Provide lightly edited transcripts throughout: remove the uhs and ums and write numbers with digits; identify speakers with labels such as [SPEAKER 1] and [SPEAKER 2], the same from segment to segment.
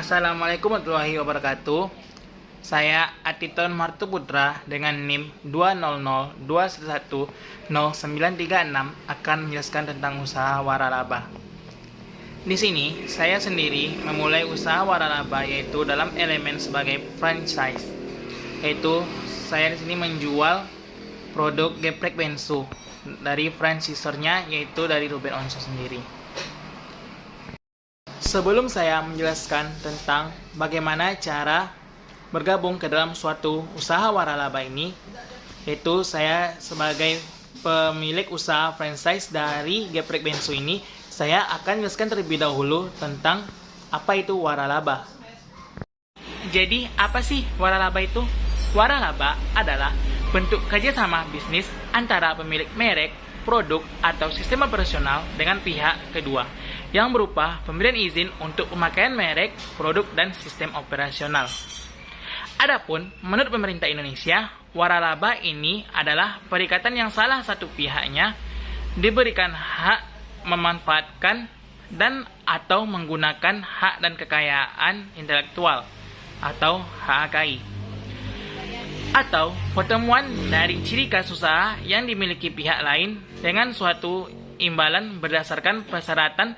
[SPEAKER 1] Assalamualaikum warahmatullahi wabarakatuh. Saya Atiton Martuputra dengan NIM 200210936 akan menjelaskan tentang usaha waralaba. Di sini, saya sendiri memulai usaha waralaba yaitu dalam elemen sebagai franchise. Yaitu saya di sini menjual produk geprek bensu dari franchisornya yaitu dari Ruben Onsu sendiri. Sebelum saya menjelaskan tentang bagaimana cara bergabung ke dalam suatu usaha waralaba ini, yaitu saya sebagai pemilik usaha franchise dari geprek bensu ini, saya akan menjelaskan terlebih dahulu tentang apa itu waralaba. Jadi, apa sih waralaba itu? Waralaba adalah bentuk kerjasama bisnis antara pemilik merek, produk, atau sistem operasional dengan pihak kedua, yang berupa pemberian izin untuk pemakaian merek, produk, dan sistem operasional. Adapun, menurut pemerintah Indonesia, waralaba ini adalah perikatan yang salah satu pihaknya diberikan hak memanfaatkan dan atau menggunakan hak dan kekayaan intelektual atau HAKI, atau pertemuan dari ciri khas usaha yang dimiliki pihak lain dengan suatu imbalan berdasarkan persyaratan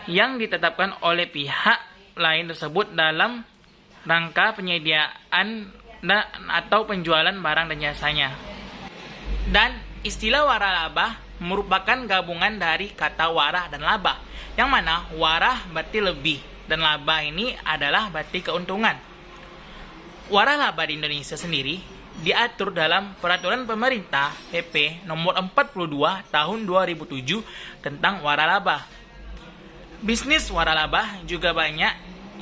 [SPEAKER 1] yang ditetapkan oleh pihak lain tersebut dalam rangka penyediaan atau penjualan barang dan jasanya. Dan istilah waralaba merupakan gabungan dari kata warah dan laba, yang mana warah berarti lebih dan laba ini adalah berarti keuntungan. Waralaba di Indonesia sendiri diatur dalam Peraturan Pemerintah PP Nomor 42 Tahun 2007 tentang waralaba. Bisnis waralaba juga banyak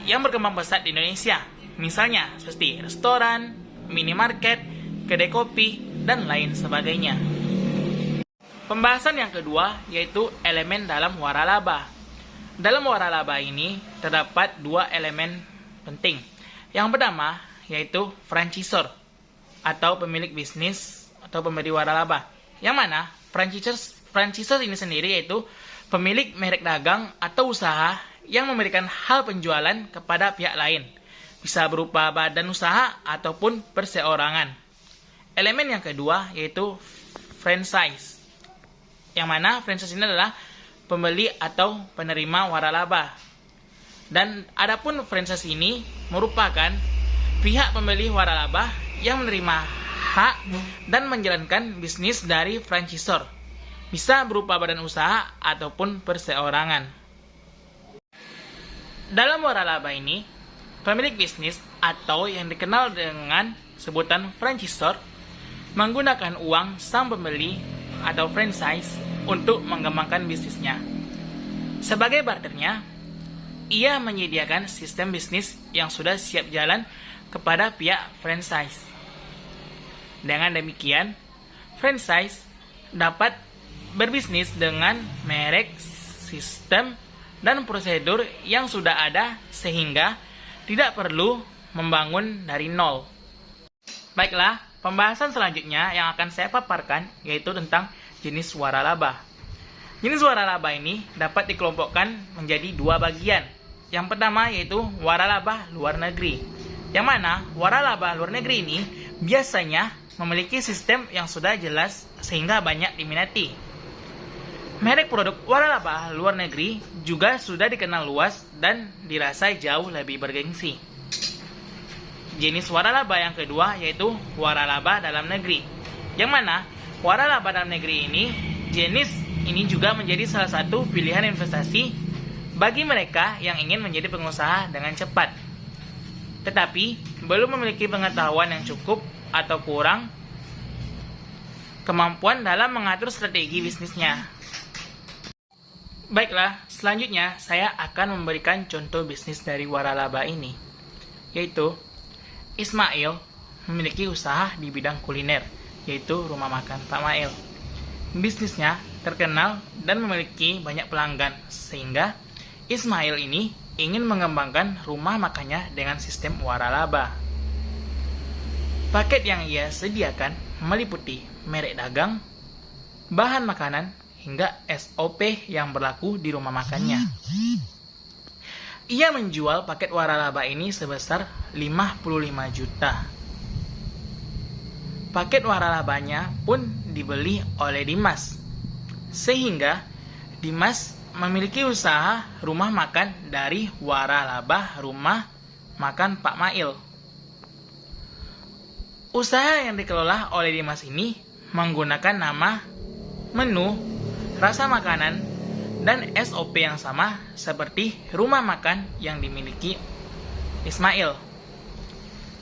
[SPEAKER 1] yang berkembang pesat di Indonesia, misalnya seperti restoran, minimarket, kedai kopi, dan lain sebagainya. Pembahasan yang kedua yaitu elemen dalam waralaba. Dalam waralaba ini terdapat dua elemen penting. Yang pertama yaitu franchisor atau pemilik bisnis atau pemberi waralaba, yang mana franchisor ini sendiri yaitu pemilik merek dagang atau usaha yang memberikan hal penjualan kepada pihak lain, bisa berupa badan usaha ataupun perseorangan. Elemen yang kedua yaitu franchise, yang mana franchise ini adalah pembeli atau penerima waralaba. Dan adapun franchise ini merupakan pihak pembeli waralaba yang menerima hak dan menjalankan bisnis dari franchisor, bisa berupa badan usaha ataupun perseorangan. Dalam waralaba ini, pemilik bisnis atau yang dikenal dengan sebutan franchisor menggunakan uang sang pembeli atau franchise untuk mengembangkan bisnisnya. Sebagai barternya, ia menyediakan sistem bisnis yang sudah siap jalan kepada pihak franchise. Dengan demikian, franchise dapat berbisnis dengan merek, sistem, dan prosedur yang sudah ada sehingga tidak perlu membangun dari nol. Baiklah, pembahasan selanjutnya yang akan saya paparkan yaitu tentang jenis waralaba. Jenis waralaba ini dapat dikelompokkan menjadi dua bagian. Yang pertama yaitu waralaba luar negeri, yang mana waralaba luar negeri ini biasanya memiliki sistem yang sudah jelas sehingga banyak diminati. Merek produk waralaba luar negeri juga sudah dikenal luas dan dirasa jauh lebih bergengsi. Jenis waralaba yang kedua yaitu waralaba dalam negeri, yang mana waralaba dalam negeri ini, jenis ini juga menjadi salah satu pilihan investasi bagi mereka yang ingin menjadi pengusaha dengan cepat, tetapi belum memiliki pengetahuan yang cukup atau kurang kemampuan dalam mengatur strategi bisnisnya. Baiklah, selanjutnya saya akan memberikan contoh bisnis dari waralaba ini, yaitu Ismail memiliki usaha di bidang kuliner, yaitu rumah makan Pak Mail. Bisnisnya terkenal dan memiliki banyak pelanggan, sehingga Ismail ini ingin mengembangkan rumah makannya dengan sistem waralaba. Paket yang ia sediakan meliputi merek dagang, bahan makanan, hingga SOP yang berlaku di rumah makannya. ia menjual paket waralaba ini sebesar 55 juta. Paket waralabanya pun dibeli oleh Dimas, sehingga Dimas memiliki usaha rumah makan dari waralaba Rumah Makan Pak Mail. Usaha yang dikelola oleh Dimas ini menggunakan nama, menu, rasa makanan, dan SOP yang sama seperti rumah makan yang dimiliki Ismail.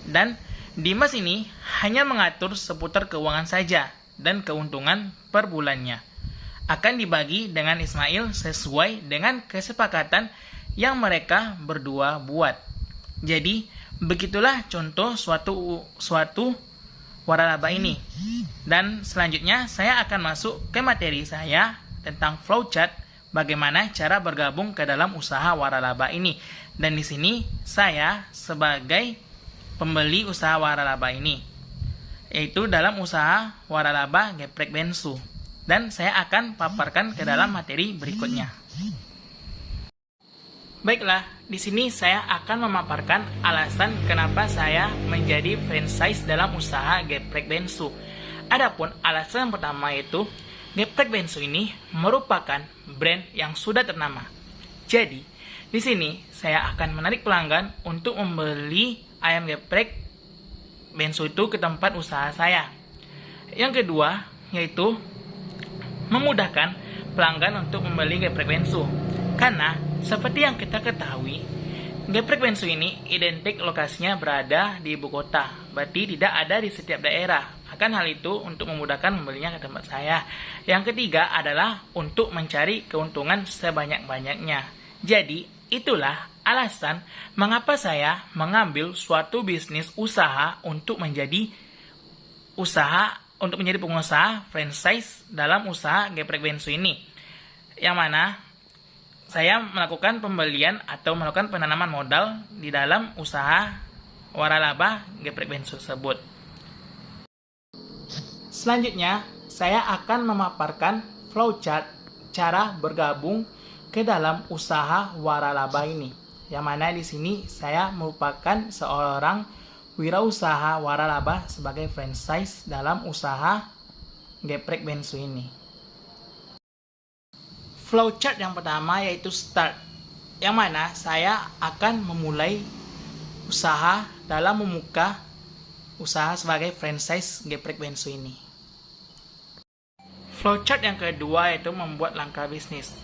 [SPEAKER 1] Dan Dimas ini hanya mengatur seputar keuangan saja dan keuntungan per bulannya akan dibagi dengan Ismail sesuai dengan kesepakatan yang mereka berdua buat. Jadi, begitulah contoh suatu waralaba ini. Dan selanjutnya saya akan masuk ke materi saya tentang flowchart bagaimana cara bergabung ke dalam usaha waralaba ini. Dan di sini saya sebagai pembeli usaha waralaba ini, yaitu dalam usaha waralaba Geprek Bensu. Dan saya akan paparkan ke dalam materi berikutnya. Baiklah, di sini saya akan memaparkan alasan kenapa saya menjadi franchise dalam usaha Geprek Bensu. Adapun alasan yang pertama yaitu Geprek Bensu ini merupakan brand yang sudah ternama. Jadi, di sini saya akan menarik pelanggan untuk membeli ayam geprek Bensu itu ke tempat usaha saya. Yang kedua yaitu memudahkan pelanggan untuk membeli geprek Bensu. Karena seperti yang kita ketahui, geprek Bensu ini identik lokasinya berada di ibu kota, berarti tidak ada di setiap daerah. Akan hal itu untuk memudahkan membelinya ke tempat saya. Yang ketiga adalah untuk mencari keuntungan sebanyak-banyaknya. Jadi, itulah alasan mengapa saya mengambil suatu bisnis usaha untuk menjadi pengusaha franchise dalam usaha geprek Bensu ini. Yang mana saya melakukan pembelian atau melakukan penanaman modal di dalam usaha waralaba geprek Bensu tersebut. Selanjutnya, saya akan memaparkan flowchart cara bergabung ke dalam usaha waralaba ini. Yang mana di sini saya merupakan seorang wirausaha waralaba sebagai franchise dalam usaha geprek Bensu ini. Flowchart yang pertama yaitu start, yang mana saya akan memulai usaha dalam membuka usaha sebagai franchise geprek Bensu ini. Flowchart yang kedua yaitu membuat langkah bisnis.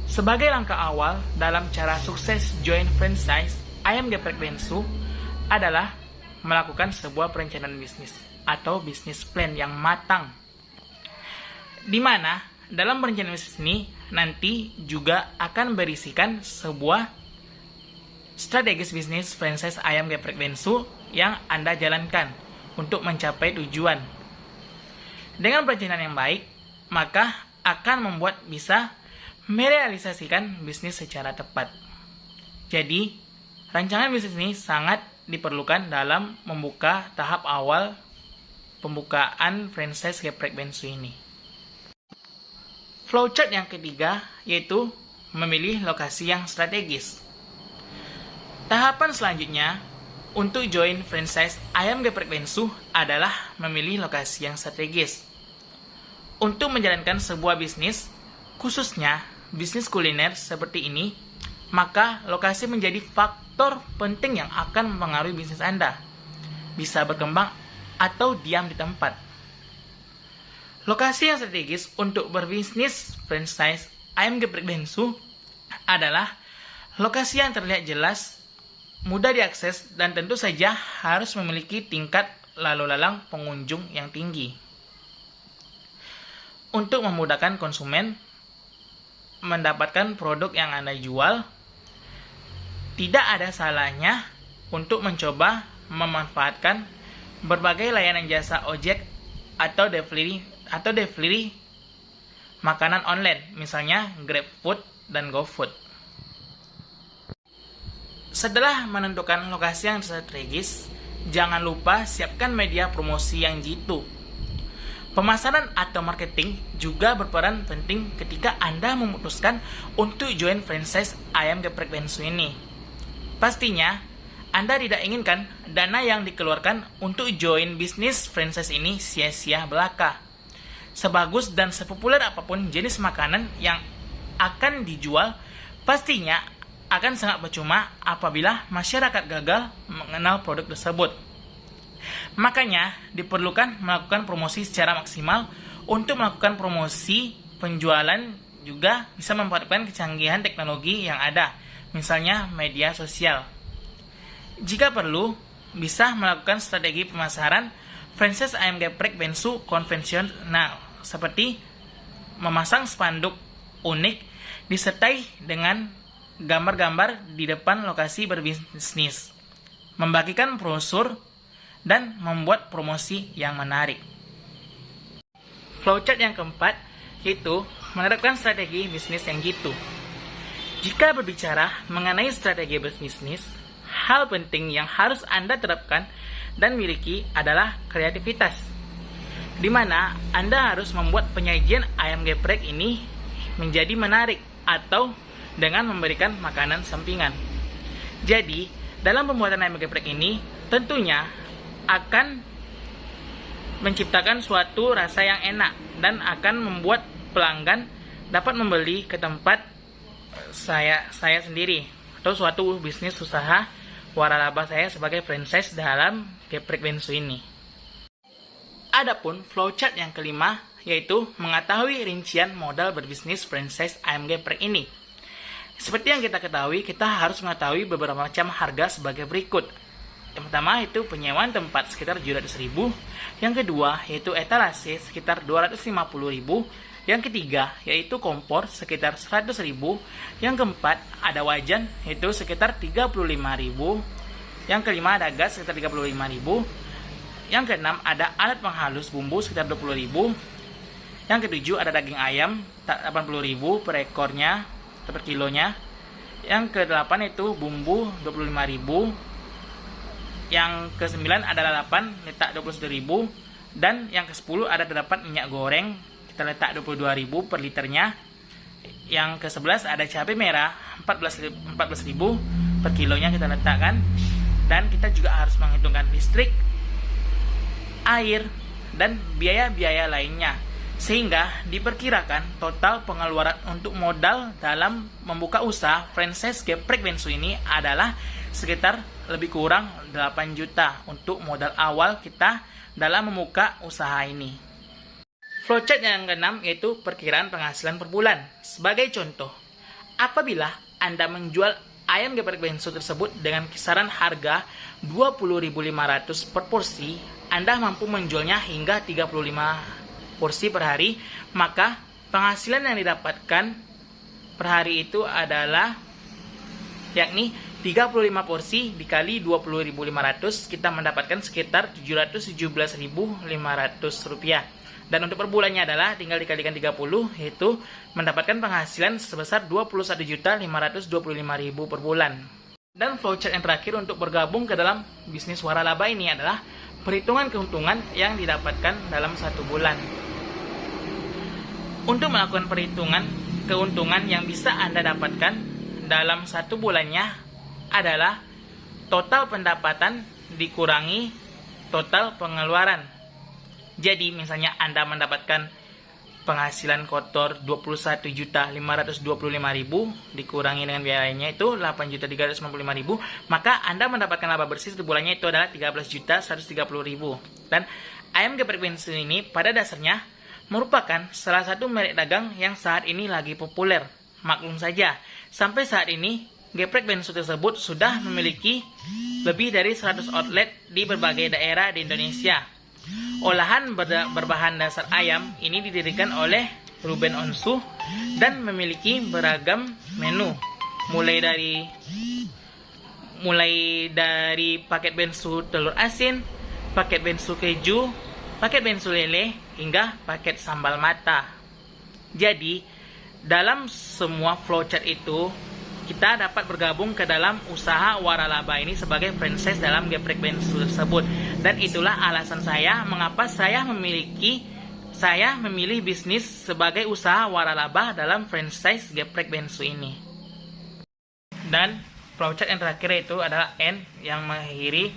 [SPEAKER 1] Sebagai langkah awal dalam cara sukses join franchise ayam geprek Bensu adalah melakukan sebuah perencanaan bisnis atau bisnis plan yang matang, di mana dalam perencanaan bisnis ini nanti juga akan berisikan sebuah strategis bisnis franchise ayam geprek Bensu yang Anda jalankan untuk mencapai tujuan. Dengan perencanaan yang baik, maka akan membuat bisa merealisasikan bisnis secara tepat. Jadi, rancangan bisnis ini sangat diperlukan dalam membuka tahap awal pembukaan franchise geprek Bensu ini. Flowchart yang ketiga yaitu memilih lokasi yang strategis. Tahapan selanjutnya untuk join franchise ayam geprek Bensu adalah memilih lokasi yang strategis. Untuk menjalankan sebuah bisnis, khususnya bisnis kuliner seperti ini, maka lokasi menjadi faktor penting yang akan mempengaruhi bisnis Anda. Bisa berkembang atau diam di tempat. Lokasi yang strategis untuk berbisnis franchise ayam geprek Bensu adalah lokasi yang terlihat jelas, mudah diakses, dan tentu saja harus memiliki tingkat lalu lalang pengunjung yang tinggi. Untuk memudahkan konsumen mendapatkan produk yang Anda jual, tidak ada salahnya untuk mencoba memanfaatkan berbagai layanan jasa ojek atau delivery makanan online, misalnya GrabFood dan GoFood. Setelah menentukan lokasi yang strategis, jangan lupa siapkan media promosi yang jitu. Pemasaran atau marketing juga berperan penting ketika Anda memutuskan untuk join franchise ayam geprek Bensu ini. Pastinya, Anda tidak inginkan dana yang dikeluarkan untuk join bisnis franchise ini sia-sia belaka. Sebagus dan sepopuler apapun jenis makanan yang akan dijual, pastinya akan sangat percuma apabila masyarakat gagal mengenal produk tersebut. Makanya, diperlukan melakukan promosi secara maksimal. Untuk melakukan promosi penjualan juga bisa memanfaatkan kecanggihan teknologi yang ada, misalnya media sosial. Jika perlu, bisa melakukan strategi pemasaran franchise ayam geprek bensu konvensional, seperti memasang spanduk unik disertai dengan gambar-gambar di depan lokasi berbisnis, membagikan brosur, dan membuat promosi yang menarik. Flowchart yang keempat yaitu menerapkan strategi bisnis yang jitu. Jika berbicara mengenai strategi berbisnis, hal penting yang harus Anda terapkan dan miliki adalah kreativitas, di mana Anda harus membuat penyajian ayam geprek ini menjadi menarik atau dengan memberikan makanan sampingan. Jadi, dalam pembuatan ayam geprek ini tentunya akan menciptakan suatu rasa yang enak dan akan membuat pelanggan dapat membeli ke tempat saya sendiri atau suatu bisnis usaha waralaba saya sebagai franchise dalam geprek bensu ini. Adapun flowchart yang kelima yaitu mengetahui rincian modal berbisnis franchise ayam geprek ini. Seperti yang kita ketahui, kita harus mengetahui beberapa macam harga sebagai berikut. Yang pertama itu penyewaan tempat sekitar 700.000, yang kedua yaitu etalase sekitar 250.000, yang ketiga yaitu kompor sekitar 100.000, yang keempat ada wajan yaitu sekitar 35.000, yang kelima ada gas sekitar 35.000, yang keenam ada alat penghalus bumbu sekitar 20.000, yang ketujuh ada daging ayam 80.000 per ekornya atau per kilonya, yang kedelapan itu bumbu 25.000, yang ke-9 ada lalapan letak 21.000, dan yang ke-10 ada terdapat minyak goreng kita letak 22.000 per liternya. Yang ke-11 ada cabai merah 14.000 per kilonya kita letakkan, dan kita juga harus menghitungkan listrik, air, dan biaya-biaya lainnya, sehingga diperkirakan total pengeluaran untuk modal dalam membuka usaha franchise geprek bensu ini adalah sekitar lebih kurang 8 juta untuk modal awal kita dalam membuka usaha ini. Flowchart yang keenam yaitu perkiraan penghasilan per bulan. Sebagai contoh, apabila Anda menjual ayam geprek bensu tersebut dengan kisaran harga 20.500 per porsi, Anda mampu menjualnya hingga 35 porsi per hari, maka penghasilan yang didapatkan per hari itu adalah yakni 35 porsi dikali 20.500, kita mendapatkan sekitar 717.500 rupiah. Dan untuk per bulannya adalah tinggal dikalikan 30, yaitu mendapatkan penghasilan sebesar 21.525.000 per bulan. Dan flowchart yang terakhir untuk bergabung ke dalam bisnis waralaba ini adalah perhitungan keuntungan yang didapatkan dalam satu bulan. Untuk melakukan perhitungan keuntungan yang bisa Anda dapatkan dalam satu bulannya adalah total pendapatan dikurangi total pengeluaran. Jadi misalnya Anda mendapatkan penghasilan kotor 21.525.000 dikurangi dengan biayanya itu 8.395.000, maka Anda mendapatkan laba bersih satu bulannya itu adalah 13.130.000. Dan ayam geprek bensu ini pada dasarnya merupakan salah satu merek dagang yang saat ini lagi populer. Maklum saja, sampai saat ini geprek bensu tersebut sudah memiliki lebih dari 100 outlet di berbagai daerah di Indonesia. Olahan berbahan dasar ayam ini didirikan oleh Ruben Onsu dan memiliki beragam menu, mulai dari paket bensu telur asin, paket bensu keju, paket bensu lele, hingga paket sambal mata. Jadi, dalam semua flowchart itu kita dapat bergabung ke dalam usaha waralaba ini sebagai franchise dalam geprek bensu tersebut. Dan itulah alasan saya mengapa saya memilih bisnis sebagai usaha waralaba dalam franchise geprek bensu ini. Dan flowchart yang terakhir itu adalah N yang mengakhiri,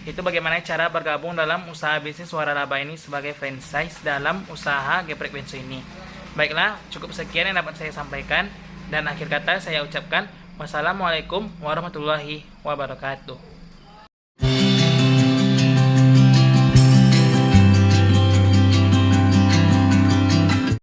[SPEAKER 1] itu bagaimana cara bergabung dalam usaha bisnis waralaba ini sebagai franchise dalam usaha geprek bensu ini. Baiklah, cukup sekian yang dapat saya sampaikan, dan akhir kata saya ucapkan wassalamualaikum warahmatullahi wabarakatuh.